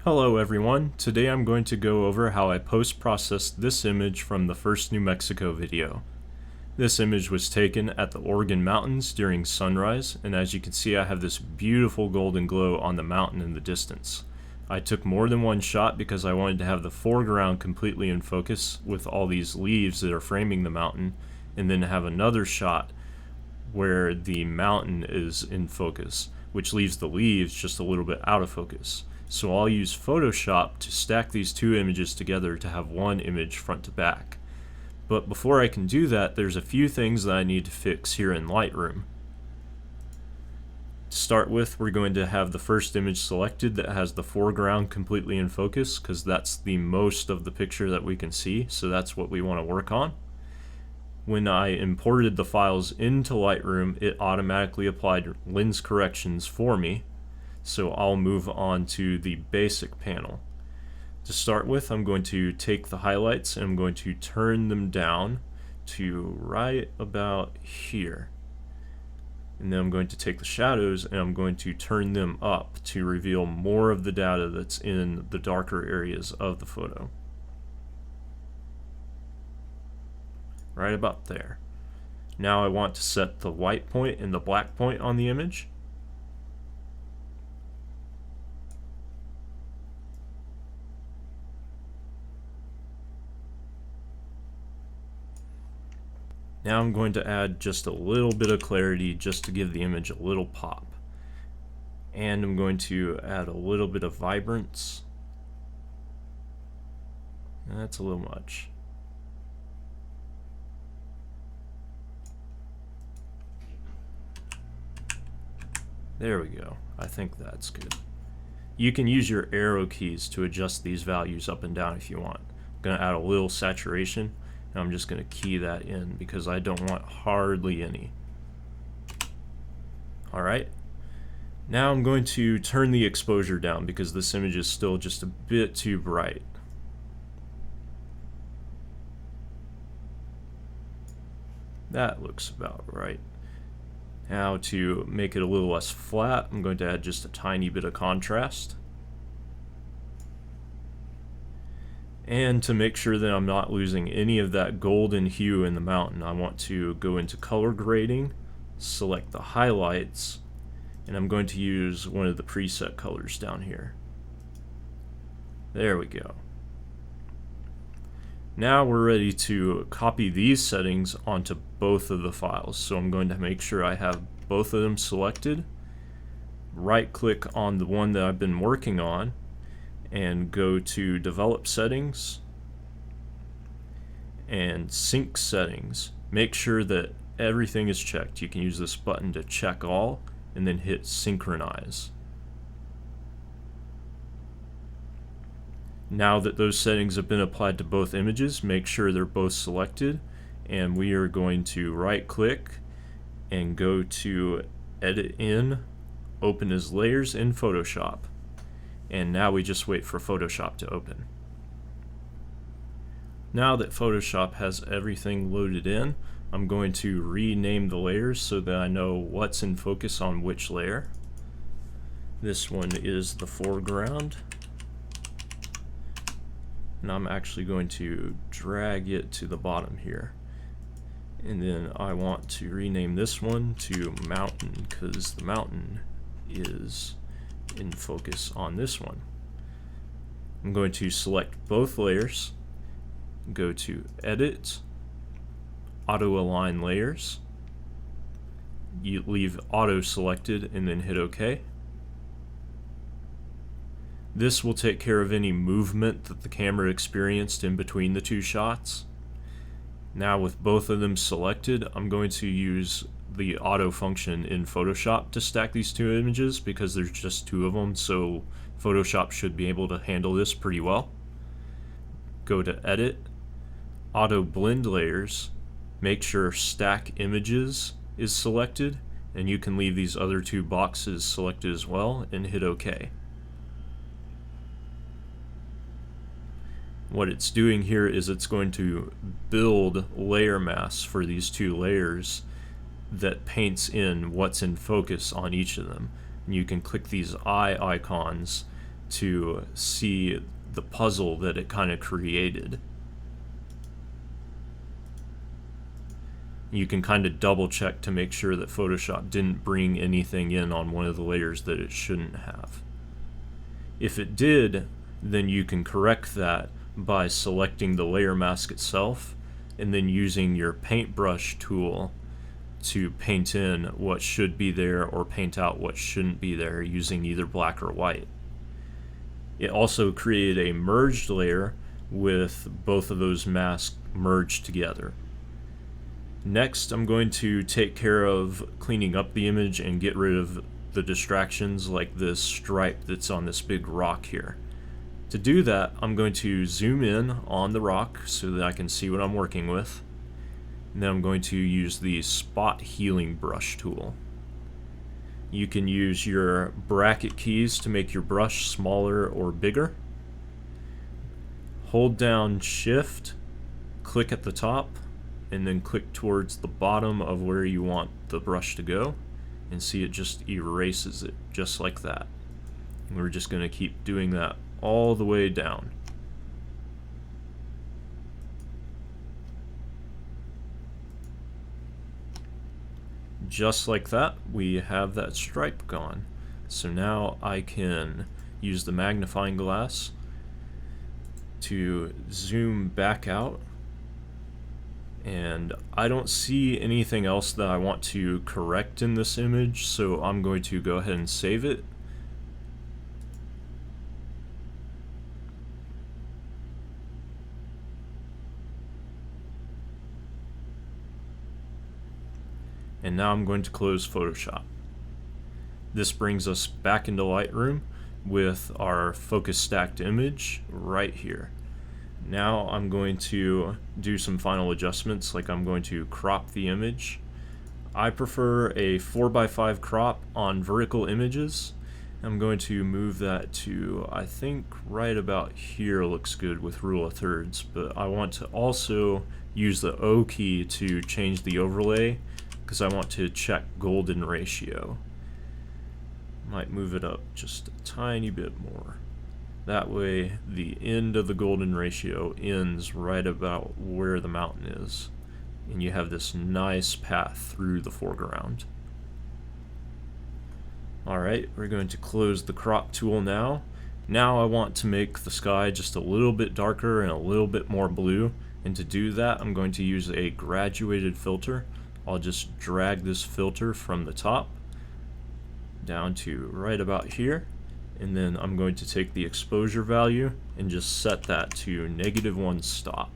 Hello everyone, today I'm going to go over how I post-processed this image from the first New Mexico video. This image was taken at the Oregon Mountains during sunrise, and as you can see I have this beautiful golden glow on the mountain in the distance. I took more than one shot because I wanted to have the foreground completely in focus with all these leaves that are framing the mountain, and then have another shot where the mountain is in focus, which leaves the leaves just a little bit out of focus. So I'll use Photoshop to stack these two images together to have one image front to back. But before I can do that, there's a few things that I need to fix here in Lightroom. To start with, we're going to have the first image selected that has the foreground completely in focus, because that's the most of the picture that we can see, so that's what we want to work on. When I imported the files into Lightroom, it automatically applied lens corrections for me. So I'll move on to the basic panel. To start with, I'm going to take the highlights and I'm going to turn them down to right about here. And then I'm going to take the shadows and I'm going to turn them up to reveal more of the data that's in the darker areas of the photo. Right about there. Now I want to set the white point and the black point on the image. Now I'm going to add just a little bit of clarity just to give the image a little pop. And I'm going to add a little bit of vibrance. That's a little much. There we go. I think that's good. You can use your arrow keys to adjust these values up and down if you want. I'm going to add a little saturation. And I'm just going to key that in because I don't want hardly any. Alright, now I'm going to turn the exposure down because this image is still just a bit too bright. That looks about right. Now to make it a little less flat, I'm going to add just a tiny bit of contrast. And to make sure that I'm not losing any of that golden hue in the mountain, I want to go into color grading, select the highlights, and I'm going to use one of the preset colors down here. There we go. Now we're ready to copy these settings onto both of the files. So I'm going to make sure I have both of them selected, right click on the one that I've been working on, and go to Develop Settings and Sync Settings. Make sure that everything is checked. You can use this button to check all and then hit Synchronize. Now that those settings have been applied to both images, make sure they're both selected, and we are going to right click and go to Edit In, Open as Layers in Photoshop. And now we just wait for Photoshop to open. Now that Photoshop has everything loaded in, I'm going to rename the layers so that I know what's in focus on which layer. This one is the foreground. And I'm actually going to drag it to the bottom here. And then I want to rename this one to Mountain because the mountain is in focus on this one. I'm going to select both layers, go to Edit, Auto Align Layers, you leave Auto selected and then hit OK. This will take care of any movement that the camera experienced in between the two shots. Now with both of them selected, I'm going to use the auto function in Photoshop to stack these two images because there's just two of them, so Photoshop should be able to handle this pretty well. Go to Edit, Auto Blend Layers, make sure Stack Images is selected, and you can leave these other two boxes selected as well and hit OK. What it's doing here is it's going to build layer masks for these two layers that paints in what's in focus on each of them. And you can click these eye icons to see the puzzle that it kind of created. You can kind of double check to make sure that Photoshop didn't bring anything in on one of the layers that it shouldn't have. If it did, then you can correct that by selecting the layer mask itself and then using your paintbrush tool to paint in what should be there or paint out what shouldn't be there using either black or white. It also created a merged layer with both of those masks merged together. Next, I'm going to take care of cleaning up the image and get rid of the distractions like this stripe that's on this big rock here. To do that, I'm going to zoom in on the rock so that I can see what I'm working with. And then I'm going to use the spot healing brush tool. You can use your bracket keys to make your brush smaller or bigger. Hold down Shift, click at the top, and then click towards the bottom of where you want the brush to go, and see it just erases it just like that. And we're just going to keep doing that all the way down. Just like that, we have that stripe gone. So now I can use the magnifying glass to zoom back out, and I don't see anything else that I want to correct in this image, so I'm going to go ahead and save it. And now I'm going to close Photoshop. This brings us back into Lightroom with our focus stacked image right here. Now I'm going to do some final adjustments, like I'm going to crop the image. I prefer a 4:5 crop on vertical images. I'm going to move that to, I think right about here looks good with rule of thirds, but I want to also use the O key to change the overlay because I want to check golden ratio. Might move it up just a tiny bit more. That way the end of the golden ratio ends right about where the mountain is, and you have this nice path through the foreground. Alright, we're going to close the crop tool now. Now I want to make the sky just a little bit darker and a little bit more blue, and to do that I'm going to use a graduated filter. I'll just drag this filter from the top down to right about here, and then I'm going to take the exposure value and just set that to -1 stop.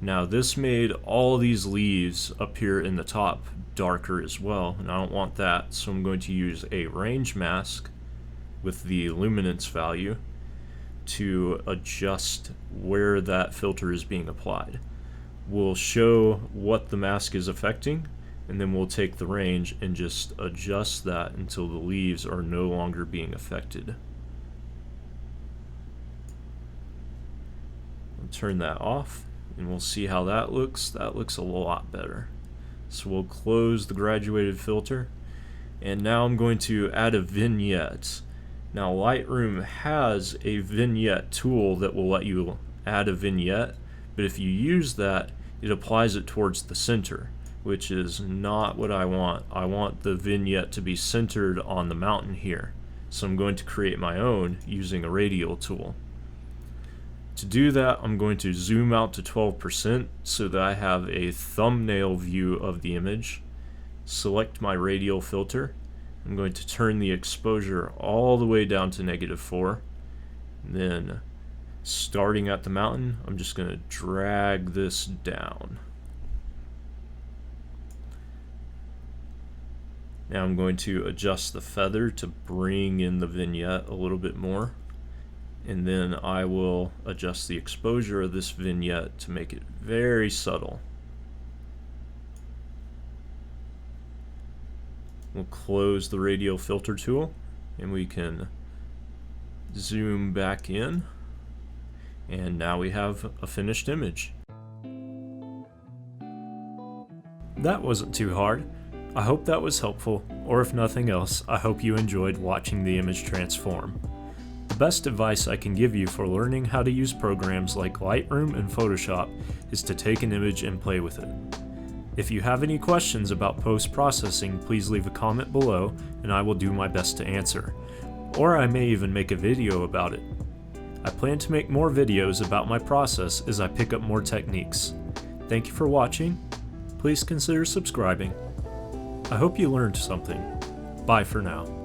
Now this made all these leaves up here in the top darker as well, and I don't want that, so I'm going to use a range mask with the luminance value to adjust where that filter is being applied. We'll show what the mask is affecting, and then we'll take the range and just adjust that until the leaves are no longer being affected. I'll turn that off, and we'll see how that looks. That looks a lot better. So we'll close the graduated filter, and now I'm going to add a vignette. Now Lightroom has a vignette tool that will let you add a vignette, but if you use that, it applies it towards the center, which is not what I want. I want the vignette to be centered on the mountain here. So I'm going to create my own using a radial tool. To do that, I'm going to zoom out to 12% so that I have a thumbnail view of the image. Select my radial filter. I'm going to turn the exposure all the way down to -4. Then, starting at the mountain, I'm just going to drag this down. Now I'm going to adjust the feather to bring in the vignette a little bit more, and then I will adjust the exposure of this vignette to make it very subtle. We'll close the radial filter tool, and we can zoom back in, and now we have a finished image. That wasn't too hard. I hope that was helpful, or if nothing else, I hope you enjoyed watching the image transform. best advice I can give you for learning how to use programs like Lightroom and Photoshop is to take an image and play with it. If you have any questions about post-processing, please leave a comment below and I will do my best to answer. Or I may even make a video about it. I plan to make more videos about my process as I pick up more techniques. Thank you for watching. Please consider subscribing. I hope you learned something. Bye for now.